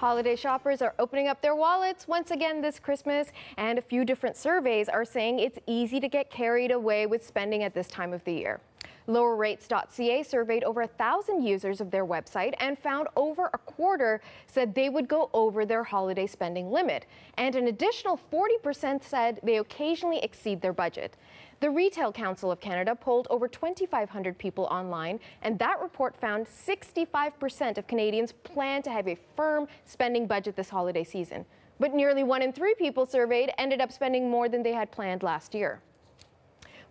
Holiday shoppers are opening up their wallets once again this Christmas, and a few different surveys are saying it's easy to get carried away with spending at this time of the year. Lowerrates.ca surveyed over 1,000 users of their website and found over a quarter said they would go over their holiday spending limit. And an additional 40% said they occasionally exceed their budget. The Retail Council of Canada polled over 2,500 people online, and that report found 65% of Canadians plan to have a firm spending budget this holiday season. But nearly 1 in 3 people surveyed ended up spending more than they had planned last year.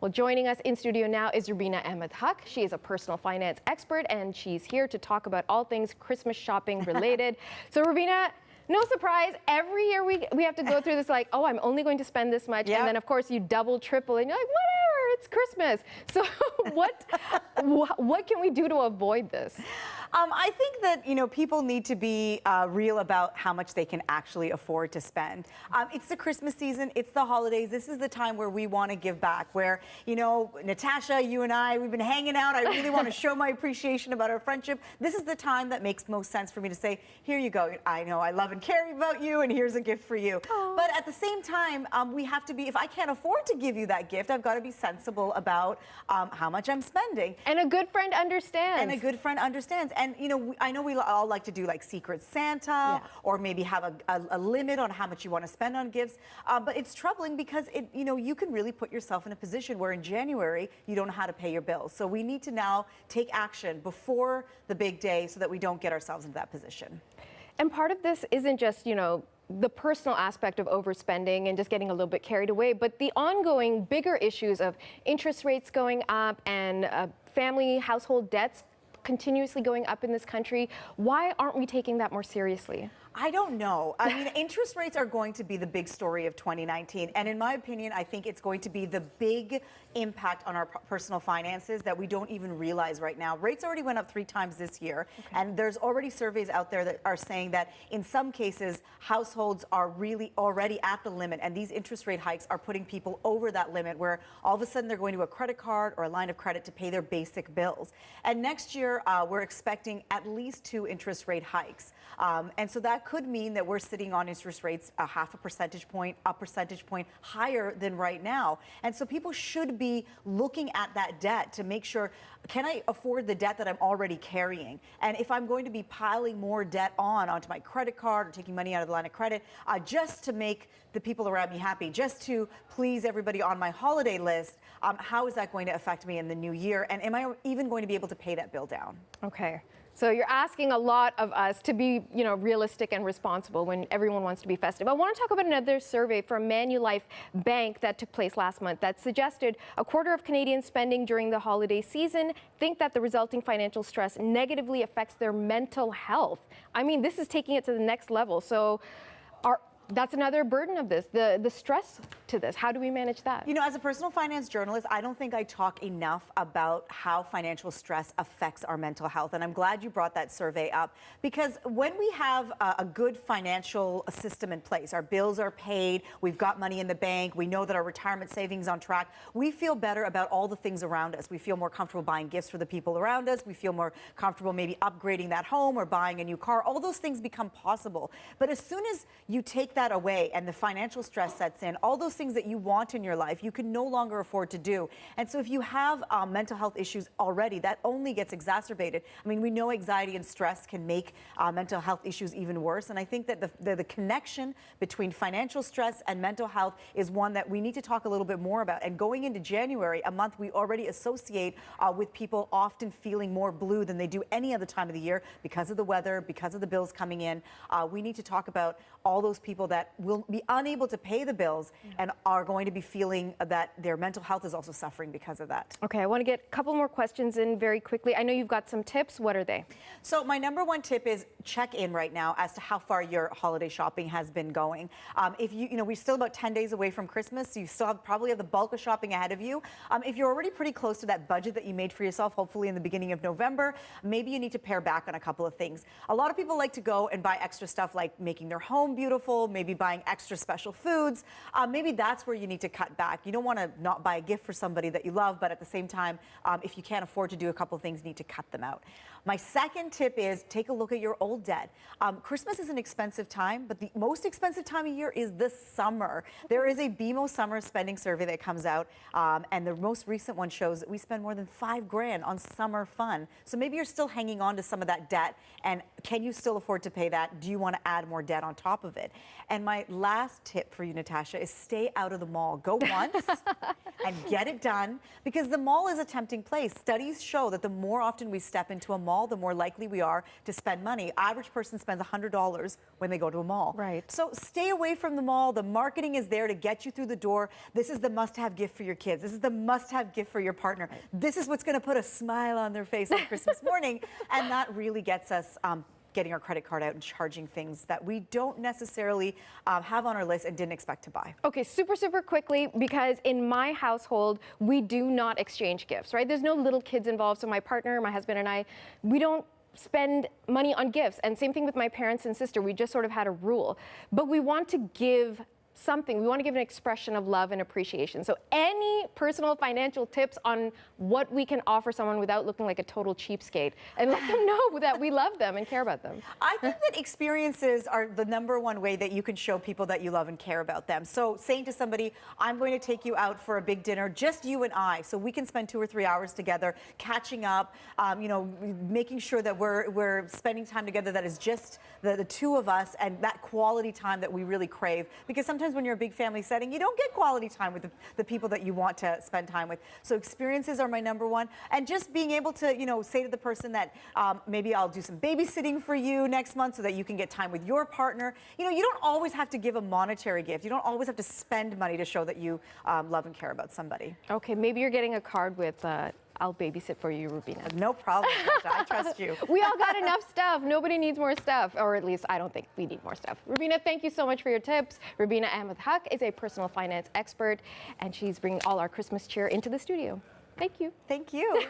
Well, joining us in studio now is Rubina Ahmed-Haq. She is a personal finance expert, and she's here to talk about all things Christmas shopping related. So, Rubina, no surprise, every year we have to go through this like, oh, I'm only going to spend this much. Yep. And then, of course, you double, triple, and you're like, whatever, it's Christmas. So what can we do to avoid this? I think that, people need to be real about how much they can actually afford to spend. It's the Christmas season. It's the holidays. This is the time where we want to give back, where, Natasha, you and I, we've been hanging out. I really want to show my appreciation about our friendship. This is the time that makes most sense for me to say, here you go. I know I love and care about you, and here's a gift for you. Aww. But at the same time, we have to be, if I can't afford to give you that gift, I've got to be sensible about how much I'm spending. And a good friend understands. And a good friend understands. And, I know we all like to do like Secret Santa, or maybe have a limit on how much you want to spend on gifts. But it's troubling because, you can really put yourself in a position where in January, you don't know how to pay your bills. So we need to now take action before the big day so that we don't get ourselves into that position. And part of this isn't just, the personal aspect of overspending and just getting a little bit carried away, but the ongoing bigger issues of interest rates going up and family household debts continuously going up in this country. Why aren't we taking that more seriously? I don't know. I mean, interest rates are going to be the big story of 2019. And in my opinion, I think it's going to be the big impact on our personal finances that we don't even realize right now. Rates already went up 3 times this year. Okay. And there's already surveys out there that are saying that in some cases, households are really already at the limit. And these interest rate hikes are putting people over that limit where all of a sudden they're going to a credit card or a line of credit to pay their basic bills. And next year, we're expecting at least 2 interest rate hikes. And so that could mean that we're sitting on interest rates a 0.5 percentage point, a percentage point higher than right now. And so people should be looking at that debt to make sure, can I afford the debt that I'm already carrying? And if I'm going to be piling more debt onto my credit card or taking money out of the line of credit just to make the people around me happy, just to please everybody on my holiday list, how is that going to affect me in the new year? And am I even going to be able to pay that bill down? Okay. So you're asking a lot of us to be, realistic and responsible when everyone wants to be festive. I want to talk about another survey from Manulife Bank that took place last month that suggested a quarter of Canadians spending during the holiday season think that the resulting financial stress negatively affects their mental health. I mean, this is taking it to the next level. So that's another burden of this, the stress to this. How do we manage that? As a personal finance journalist, I don't think I talk enough about how financial stress affects our mental health. And I'm glad you brought that survey up, because when we have a good financial system in place, our bills are paid, we've got money in the bank, we know that our retirement savings on track, we feel better about all the things around us. We feel more comfortable buying gifts for the people around us. We feel more comfortable maybe upgrading that home or buying a new car. All those things become possible. But as soon as you take that away and the financial stress sets in, all those things that you want in your life, you can no longer afford to do. And so if you have mental health issues already, that only gets exacerbated. I mean, we know anxiety and stress can make mental health issues even worse. And I think that the connection between financial stress and mental health is one that we need to talk a little bit more about. And going into January, a month we already associate with people often feeling more blue than they do any other time of the year because of the weather, because of the bills coming in. We need to talk about all those people that will be unable to pay the bills and are going to be feeling that their mental health is also suffering because of that. Okay, I want to get a couple more questions in very quickly. I know you've got some tips. What are they? So my number 1 tip is check in right now as to how far your holiday shopping has been going. If we're still about 10 days away from Christmas, so you still probably have the bulk of shopping ahead of you. If you're already pretty close to that budget that you made for yourself, hopefully in the beginning of November, maybe you need to pare back on a couple of things. A lot of people like to go and buy extra stuff like making their home beautiful, maybe buying extra special foods. Maybe that's where you need to cut back. You don't want to not buy a gift for somebody that you love, but at the same time, if you can't afford to do a couple of things, you need to cut them out. My second tip is take a look at your old debt. Christmas is an expensive time, but the most expensive time of year is the summer. There is a BMO summer spending survey that comes out, and the most recent one shows that we spend more than $5,000 on summer fun. So maybe you're still hanging on to some of that debt, and can you still afford to pay that? Do you want to add more debt on top of it? And my last tip for you, Natasha, is stay out of the mall. Go once and get it done, because the mall is a tempting place. Studies show that the more often we step into a mall, the more likely we are to spend money. Average person spends $100 when they go to a mall. Right. So stay away from the mall. The marketing is there to get you through the door. This is the must-have gift for your kids. This is the must-have gift for your partner. This is what's going to put a smile on their face on Christmas morning. And that really gets us getting our credit card out and charging things that we don't necessarily have on our list and didn't expect to buy. Okay, super quickly, because in my household, we do not exchange gifts, right? There's no little kids involved, so my partner, my husband and I, we don't spend money on gifts. And same thing with my parents and sister, we just sort of had a rule. But we want to give something. We want to give an expression of love and appreciation. So any personal financial tips on what we can offer someone without looking like a total cheapskate, and let them know that we love them and care about them. I think that experiences are the #1 way that you can show people that you love and care about them. So saying to somebody, I'm going to take you out for a big dinner, just you and I, so we can spend 2 or 3 hours together, catching up, you know, making sure that we're spending time together that is just the two of us, and that quality time that we really crave. Because sometimes when you're a big family setting, you don't get quality time with the people that you want to spend time with. So experiences are my #1. And just being able to, you know, say to the person that maybe I'll do some babysitting for you next month so that you can get time with your partner. You know, you don't always have to give a monetary gift. You don't always have to spend money to show that you love and care about somebody. Okay, maybe you're getting a card with I'll babysit for you, Rubina. No problem, Natasha. I trust you. We all got enough stuff. Nobody needs more stuff, or at least I don't think we need more stuff. Rubina, thank you so much for your tips. Rubina Ahmed-Haq is a personal finance expert, and she's bringing all our Christmas cheer into the studio. Thank you. Thank you.